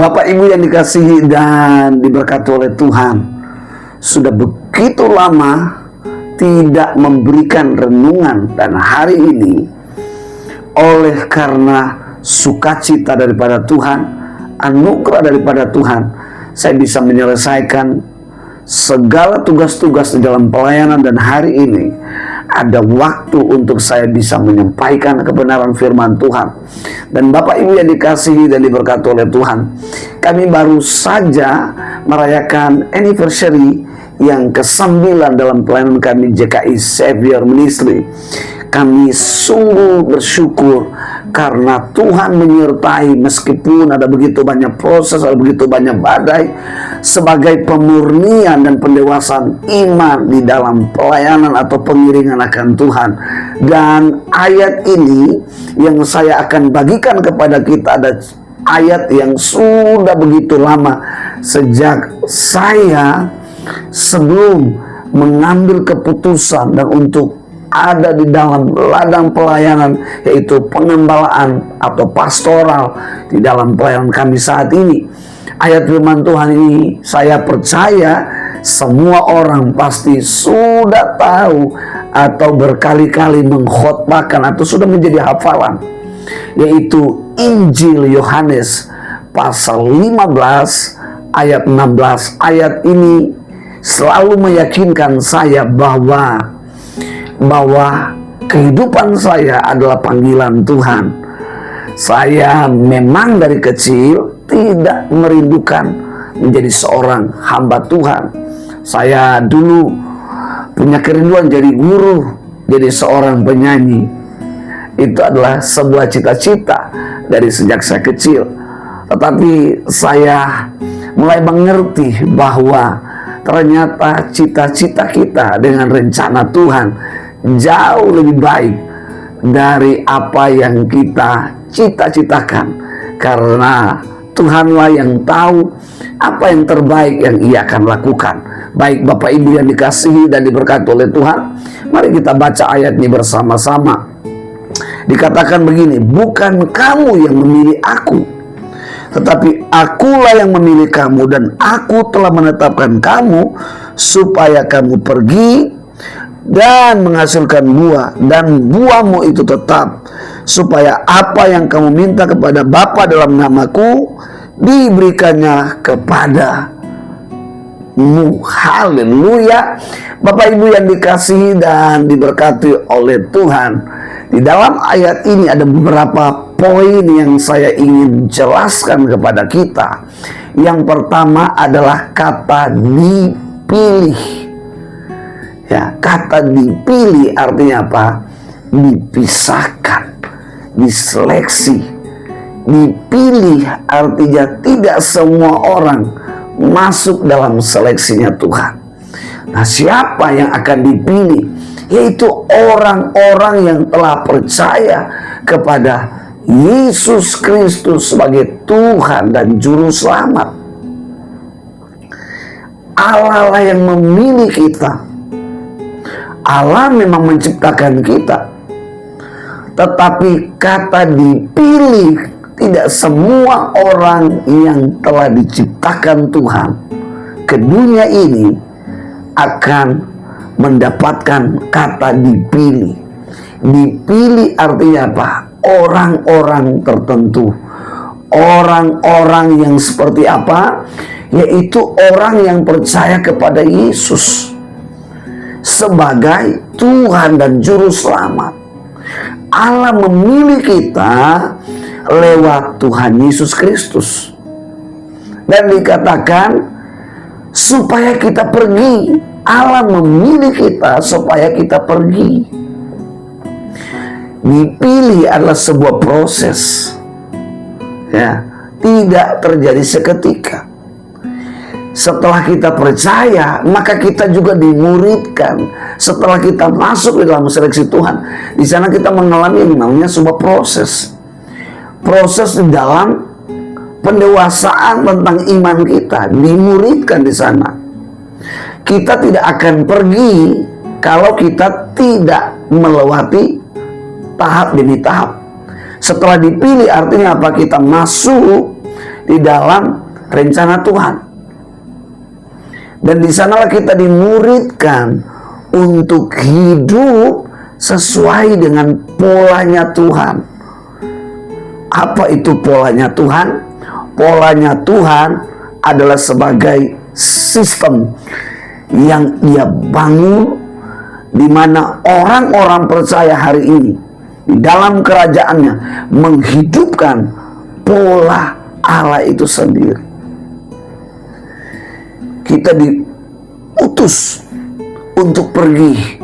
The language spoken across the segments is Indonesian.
Bapak Ibu yang dikasihi dan diberkati oleh Tuhan, sudah begitu lama tidak memberikan renungan, dan hari ini oleh karena sukacita daripada Tuhan, anugerah daripada Tuhan, saya bisa menyelesaikan segala tugas-tugas di dalam pelayanan, dan hari ini ada waktu untuk saya bisa menyampaikan kebenaran firman Tuhan. Dan Bapak Ibu yang dikasihi dan diberkati oleh Tuhan, kami baru saja merayakan anniversary yang ke-9 dalam pelayanan kami JKI Savior Ministry. Kami sungguh bersyukur karena Tuhan menyertai meskipun ada begitu banyak proses, ada begitu banyak badai, sebagai pemurnian dan pendewasaan iman di dalam pelayanan atau pengiringan akan Tuhan. Dan ayat ini yang saya akan bagikan kepada kita ada ayat yang sudah begitu lama, sejak saya sebelum mengambil keputusan dan untuk ada di dalam ladang pelayanan, yaitu pengembalaan atau pastoral di dalam pelayanan kami saat ini. Ayat firman Tuhan ini saya percaya semua orang pasti sudah tahu atau berkali-kali mengkhotbahkan atau sudah menjadi hafalan, yaitu Injil Yohanes pasal 15 ayat 16. Ayat ini selalu meyakinkan saya bahwa kehidupan saya adalah panggilan Tuhan. Saya memang dari kecil tidak merindukan menjadi seorang hamba Tuhan. Saya dulu punya kerinduan jadi guru, jadi seorang penyanyi. Itu adalah sebuah cita-cita dari sejak saya kecil. Tetapi saya mulai mengerti bahwa ternyata cita-cita kita dengan rencana Tuhan jauh lebih baik dari apa yang kita cita-citakan, karena Tuhanlah yang tahu apa yang terbaik yang Ia akan lakukan. Baik Bapak Ibu yang dikasihi dan diberkati oleh Tuhan, mari kita baca ayat ini bersama-sama. Dikatakan begini, bukan kamu yang memilih aku, tetapi akulah yang memilih kamu, dan aku telah menetapkan kamu supaya kamu pergi dan menghasilkan buah, dan buahmu itu tetap, supaya apa yang kamu minta kepada Bapa dalam namaku diberikannya kepadamu. Haleluya. Bapak Ibu yang dikasihi dan diberkati oleh Tuhan, di dalam ayat ini ada beberapa poin yang saya ingin jelaskan kepada kita. Yang pertama adalah kata dipilih. Ya, kata dipilih artinya apa? Dipisahkan, diseleksi. Dipilih artinya tidak semua orang masuk dalam seleksinya Tuhan. Nah, siapa yang akan dipilih? Yaitu orang-orang yang telah percaya kepada Yesus Kristus sebagai Tuhan dan Juru Selamat. Allah lah yang memilih kita. Allah memang menciptakan kita, tetapi kata dipilih, tidak semua orang yang telah diciptakan Tuhan ke dunia ini akan mendapatkan kata dipilih. Dipilih artinya apa? Orang-orang tertentu. Orang-orang yang seperti apa? Yaitu orang yang percaya kepada Yesus sebagai Tuhan dan Juru Selamat. Allah memilih kita lewat Tuhan Yesus Kristus, dan dikatakan supaya kita pergi. Allah memilih kita supaya kita pergi. Dipilih adalah sebuah proses, ya, tidak terjadi seketika. Setelah kita percaya, maka kita juga dimuridkan. Setelah kita masuk di dalam seleksi Tuhan, di sana kita mengalami yang namanya sebuah proses. Proses di dalam pendewasaan tentang iman kita, dimuridkan di sana. Kita tidak akan pergi kalau kita tidak melewati tahap demi tahap. Setelah dipilih artinya apa? Kita masuk di dalam rencana Tuhan. Dan di sanalah kita dimuridkan untuk hidup sesuai dengan polanya Tuhan. Apa itu polanya Tuhan? Polanya Tuhan adalah sebagai sistem yang Ia bangun, di mana orang-orang percaya hari ini di dalam kerajaannya menghidupkan pola Allah itu sendiri. Kita diutus untuk pergi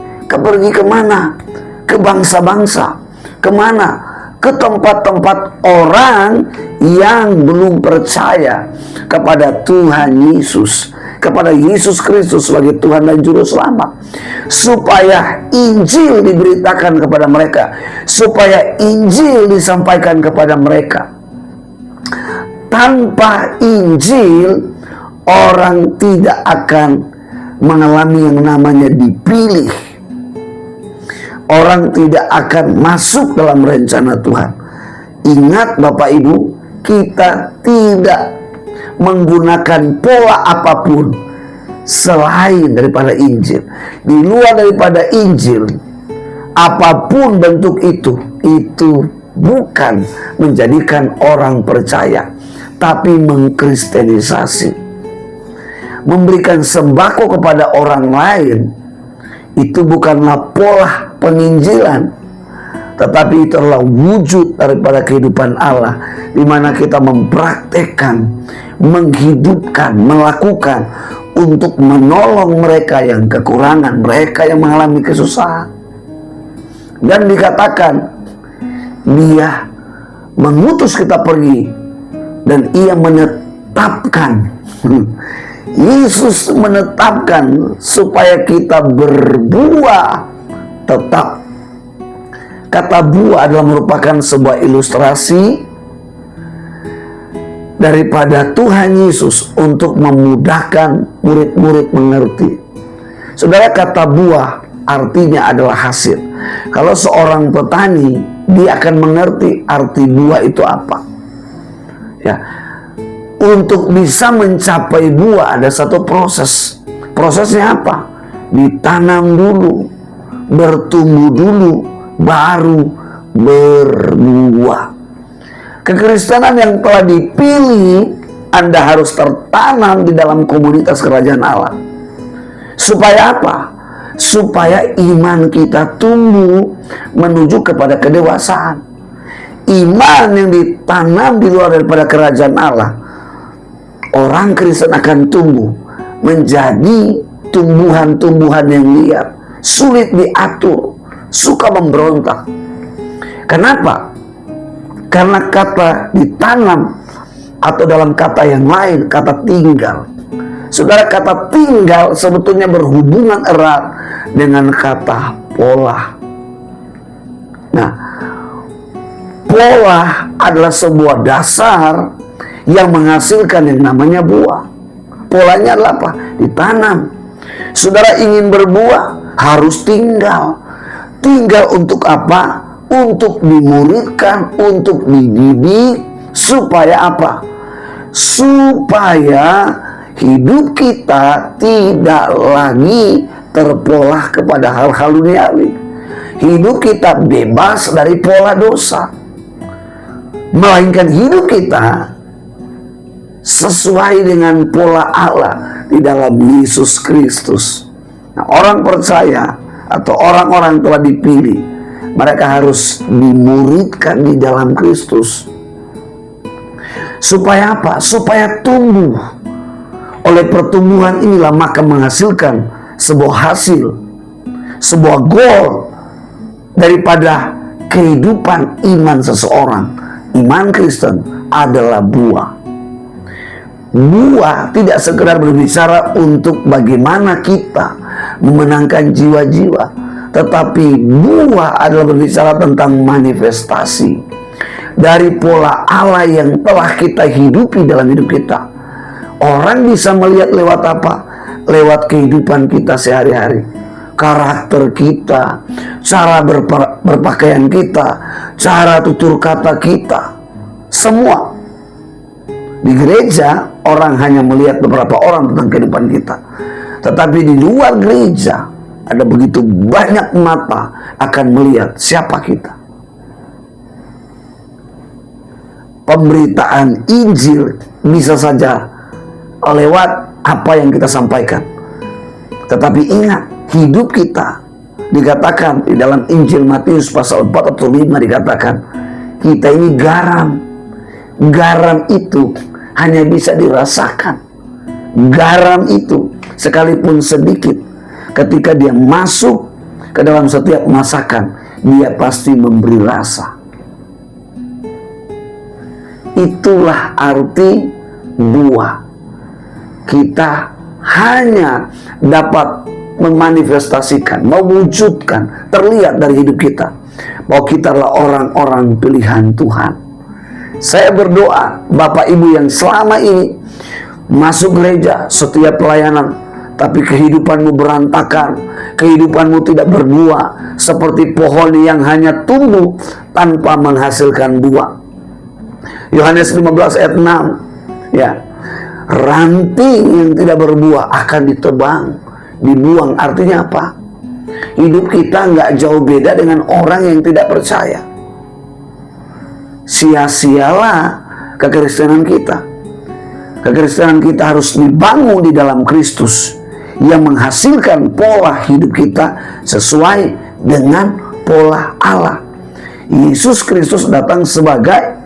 kemana? Ke bangsa-bangsa. Kemana? Ke tempat-tempat orang yang belum percaya kepada Tuhan Yesus, kepada Yesus Kristus sebagai Tuhan dan Juru Selamat, supaya Injil diberitakan kepada mereka, supaya Injil disampaikan kepada mereka. Tanpa Injil, orang tidak akan mengalami yang namanya dipilih. Orang tidak akan masuk dalam rencana Tuhan. Ingat Bapak Ibu, kita tidak menggunakan pola apapun selain daripada Injil. Di luar daripada Injil, apapun bentuk itu bukan menjadikan orang percaya, tapi mengkristenisasi. Memberikan sembako kepada orang lain, itu bukanlah pola penginjilan, tetapi itu adalah wujud daripada kehidupan Allah, di mana kita mempraktekkan, menghidupkan, melakukan untuk menolong mereka yang kekurangan, mereka yang mengalami kesusahan. Dan dikatakan Dia mengutus kita pergi, dan Ia menetapkan Yesus menetapkan supaya kita berbuah tetap. Kata buah adalah merupakan sebuah ilustrasi daripada Tuhan Yesus untuk memudahkan murid-murid mengerti. Saudara, kata buah artinya adalah hasil. Kalau seorang petani, dia akan mengerti arti buah itu apa. Ya. Untuk bisa mencapai buah ada satu proses. Prosesnya apa? Ditanam dulu, bertumbuh dulu, baru berbuah. Kekristenan yang telah dipilih, Anda harus tertanam di dalam komunitas kerajaan Allah. Supaya apa? Supaya iman kita tumbuh menuju kepada kedewasaan. Iman yang ditanam di luar daripada kerajaan Allah, orang Kristen akan tumbuh menjadi tumbuhan-tumbuhan yang liar, sulit diatur, suka memberontak. Kenapa? Karena kata ditanam, atau dalam kata yang lain, kata tinggal. Saudara, kata tinggal sebetulnya berhubungan erat dengan kata pola. Nah, pola adalah sebuah dasar yang menghasilkan yang namanya buah. Polanya adalah apa? Ditanam. Saudara ingin berbuah, harus tinggal. Tinggal untuk apa? Untuk dimuridkan, untuk dididik. Supaya apa? Supaya hidup kita tidak lagi terpola kepada hal-hal duniawi. Hidup kita bebas dari pola dosa, melainkan hidup kita sesuai dengan pola Allah di dalam Yesus Kristus. Nah, orang percaya atau orang-orang telah dipilih, mereka harus dimuridkan di dalam Kristus. Supaya apa? Supaya tumbuh. Oleh pertumbuhan inilah maka menghasilkan sebuah hasil, sebuah goal daripada kehidupan iman seseorang. Iman Kristen adalah buah. Buah tidak sekedar berbicara untuk bagaimana kita memenangkan jiwa-jiwa, tetapi buah adalah berbicara tentang manifestasi dari pola Allah yang telah kita hidupi dalam hidup kita. Orang bisa melihat lewat apa? Lewat kehidupan kita sehari-hari, karakter kita, cara berpakaian kita, cara tutur kata kita, semua. Di gereja, orang hanya melihat beberapa orang tentang kehidupan kita. Tetapi di luar gereja, ada begitu banyak mata akan melihat siapa kita. Pemberitaan Injil bisa saja lewat apa yang kita sampaikan. Tetapi ingat, hidup kita dikatakan di dalam Injil Matius pasal 4 atau 5 dikatakan, kita ini garam. Garam itu hanya bisa dirasakan. Garam itu sekalipun sedikit, ketika dia masuk ke dalam setiap masakan, dia pasti memberi rasa. Itulah arti buah. Kita hanya dapat memanifestasikan, mewujudkan, terlihat dari hidup kita bahwa kita adalah orang-orang pilihan Tuhan. Saya berdoa, Bapak Ibu yang selama ini masuk gereja setiap pelayanan, tapi kehidupanmu berantakan, kehidupanmu tidak berbuah, seperti pohon yang hanya tumbuh tanpa menghasilkan buah. Yohanes 15 ayat 6, ya, ranting yang tidak berbuah akan ditebang, dibuang. Artinya apa? Hidup kita nggak jauh beda dengan orang yang tidak percaya. Sia-sialah kekristenan kita. Kekristenan kita harus dibangun di dalam Kristus yang menghasilkan pola hidup kita sesuai dengan pola Allah. Yesus Kristus datang sebagai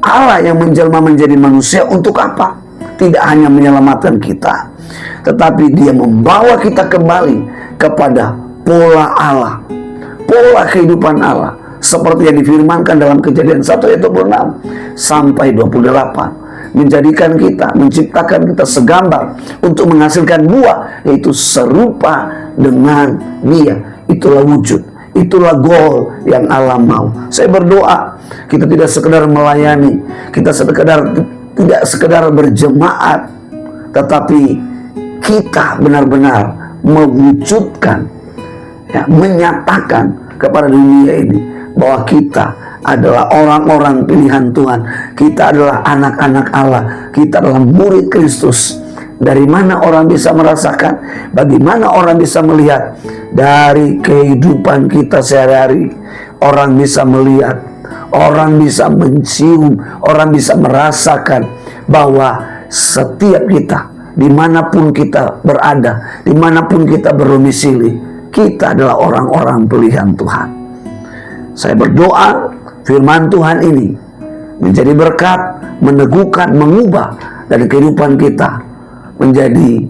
Allah yang menjelma menjadi manusia untuk apa? Tidak hanya menyelamatkan kita, tetapi dia membawa kita kembali kepada pola Allah, pola kehidupan Allah, seperti yang difirmankan dalam Kejadian 1 ayat 26 sampai 28, menjadikan kita, menciptakan kita segambar untuk menghasilkan buah, yaitu serupa dengan Dia. Itulah wujud, itulah goal yang Allah mau. Saya berdoa kita tidak sekedar melayani, kita tidak sekedar berjemaat, tetapi kita benar-benar mewujudkan, ya, menyatakan kepada dunia ini bahwa kita adalah orang-orang pilihan Tuhan. Kita adalah anak-anak Allah. Kita adalah murid Kristus. Dari mana orang bisa merasakan? Bagaimana orang bisa melihat? Dari kehidupan kita sehari-hari. Orang bisa melihat, orang bisa mencium, orang bisa merasakan bahwa setiap kita, dimanapun kita berada, dimanapun kita berdomisili, kita adalah orang-orang pilihan Tuhan. Saya berdoa firman Tuhan ini menjadi berkat, meneguhkan, mengubah dari kehidupan kita menjadi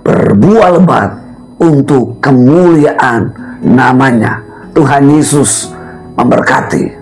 berbuah lebat untuk kemuliaan namanya. Tuhan Yesus memberkati.